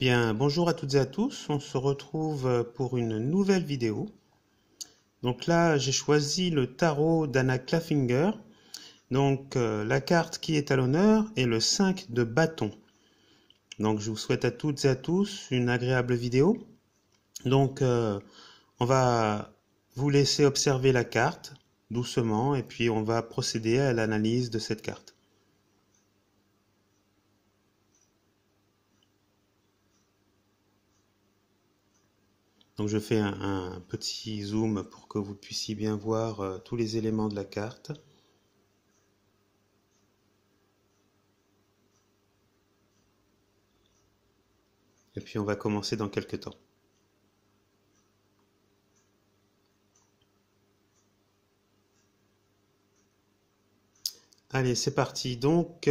Bien, bonjour à toutes et à tous, on se retrouve pour une nouvelle vidéo. Donc là, j'ai choisi le tarot d'Anna Clafinger. Donc la carte qui est à l'honneur est le 5 de bâton. Donc je vous souhaite à toutes et à tous une agréable vidéo. Donc on va vous laisser observer la carte doucement et puis on va procéder à l'analyse de cette carte. Donc je fais un petit zoom pour que vous puissiez bien voir tous les éléments de la carte. Et puis on va commencer dans quelques temps. Allez, c'est parti. Donc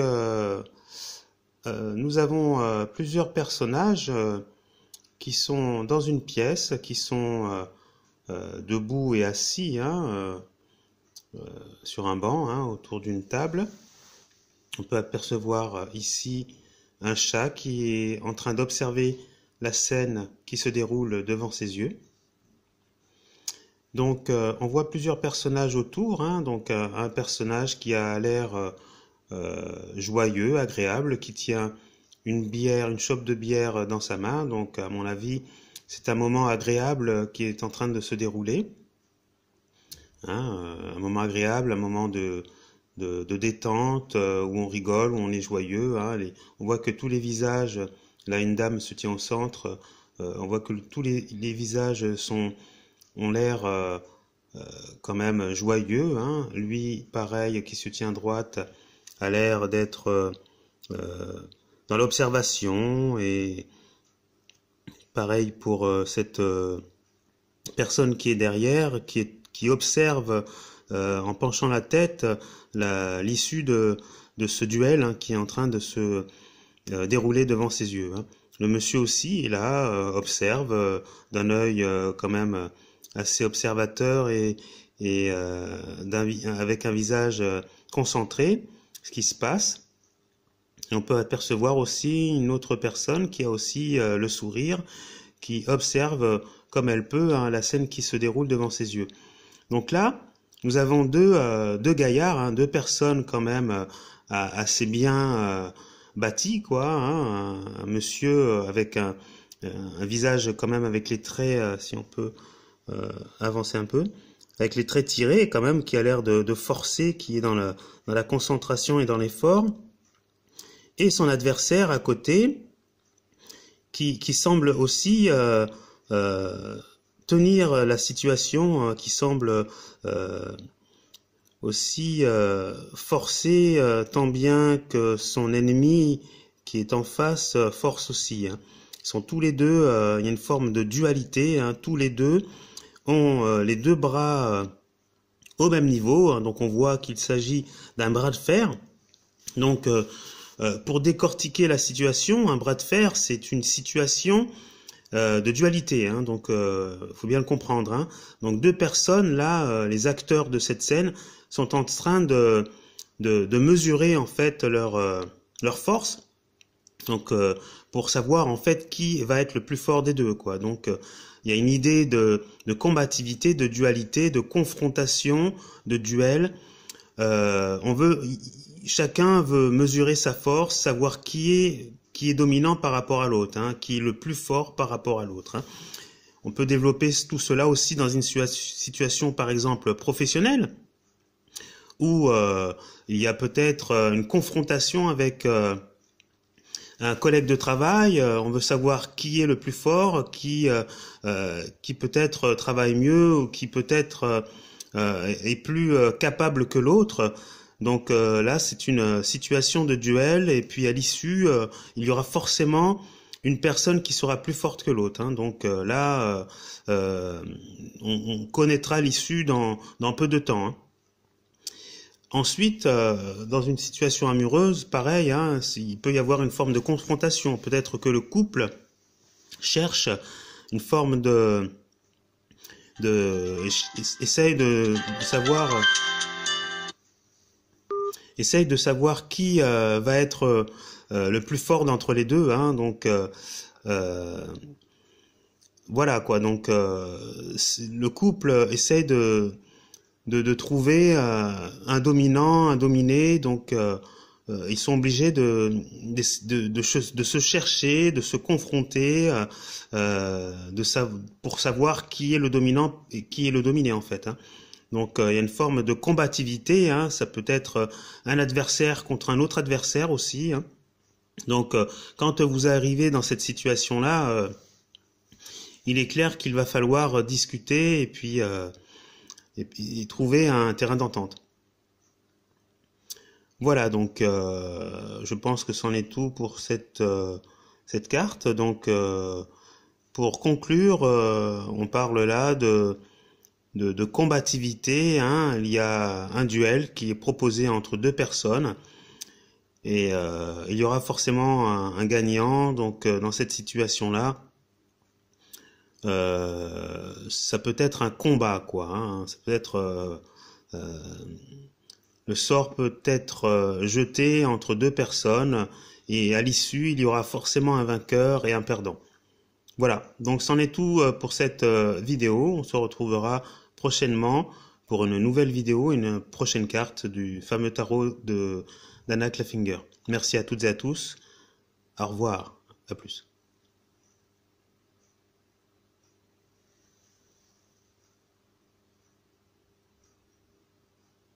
nous avons plusieurs personnages qui sont dans une pièce, qui sont debout et assis sur un banc, autour d'une table. On peut apercevoir ici un chat qui est en train d'observer la scène qui se déroule devant ses yeux. Donc on voit plusieurs personnages autour, donc un personnage qui a l'air joyeux, agréable, qui tient une bière, une chope de bière dans sa main. Donc à mon avis, c'est un moment agréable qui est en train de se dérouler. Un moment agréable, un moment de détente, où on rigole, où on est joyeux. On voit que tous les visages, là une dame se tient au centre, on voit que tous les visages ont l'air quand même joyeux. Lui, pareil, qui se tient à droite, a l'air d'être dans l'observation, et pareil pour cette personne qui est derrière, qui observe en penchant la tête l'issue de ce duel qui est en train de se dérouler devant ses yeux. Le monsieur aussi est là, observe d'un œil quand même assez observateur et avec un visage concentré ce qui se passe. Et on peut apercevoir aussi une autre personne qui a aussi le sourire, qui observe comme elle peut la scène qui se déroule devant ses yeux. Donc là, nous avons deux gaillards, deux personnes quand même assez bien bâties, quoi. Un monsieur avec un visage quand même avec les traits, si on peut avancer un peu, avec les traits tirés quand même, qui a l'air de forcer, qui est dans la concentration et dans l'effort. Et son adversaire à côté, qui semble aussi tenir la situation, qui semble aussi forcer tant bien que son ennemi qui est en face force aussi. Ils sont tous les deux, il y a une forme de dualité, tous les deux ont les deux bras au même niveau, donc on voit qu'il s'agit d'un bras de fer. Donc pour décortiquer la situation, un bras de fer, c'est une situation de dualité, donc faut bien le comprendre. Donc deux personnes, là, les acteurs de cette scène, sont en train de mesurer en fait leur force, donc pour savoir en fait qui va être le plus fort des deux, quoi. Donc il y a une idée de combativité, de dualité, de confrontation, de duel. Chacun veut mesurer sa force, savoir qui est dominant par rapport à l'autre, qui est le plus fort par rapport à l'autre. On peut développer tout cela aussi dans une situation, par exemple, professionnelle, où il y a peut-être une confrontation avec un collègue de travail. On veut savoir qui est le plus fort, qui peut-être travaille mieux, ou qui peut-être est plus capable que l'autre. Donc là, c'est une situation de duel, et puis à l'issue, il y aura forcément une personne qui sera plus forte que l'autre. Donc là, on connaîtra l'issue dans peu de temps. Ensuite, dans une situation amoureuse, pareil, il peut y avoir une forme de confrontation. Peut-être que le couple cherche une forme essaye de savoir qui va être le plus fort d'entre les deux. Donc Voilà quoi, donc le couple essaie de trouver un dominant, un dominé, donc ils sont obligés de se chercher, de se confronter, pour savoir qui est le dominant et qui est le dominé en fait. Hein. Donc il y a une forme de combativité, hein, ça peut être un adversaire contre un autre adversaire aussi. Hein. Donc quand vous arrivez dans cette situation-là, il est clair qu'il va falloir discuter et puis trouver un terrain d'entente. Voilà, donc je pense que c'en est tout pour cette carte. Donc pour conclure, on parle là de combativité. Hein. Il y a un duel qui est proposé entre deux personnes et il y aura forcément un gagnant. Donc dans cette situation-là, ça peut être un combat, quoi. Hein. Ça peut être le sort peut être jeté entre deux personnes et à l'issue, il y aura forcément un vainqueur et un perdant. Voilà, donc c'en est tout pour cette vidéo. On se retrouvera prochainement pour une nouvelle vidéo, une prochaine carte du fameux tarot d'Anna Claffinger. Merci à toutes et à tous. Au revoir, à plus.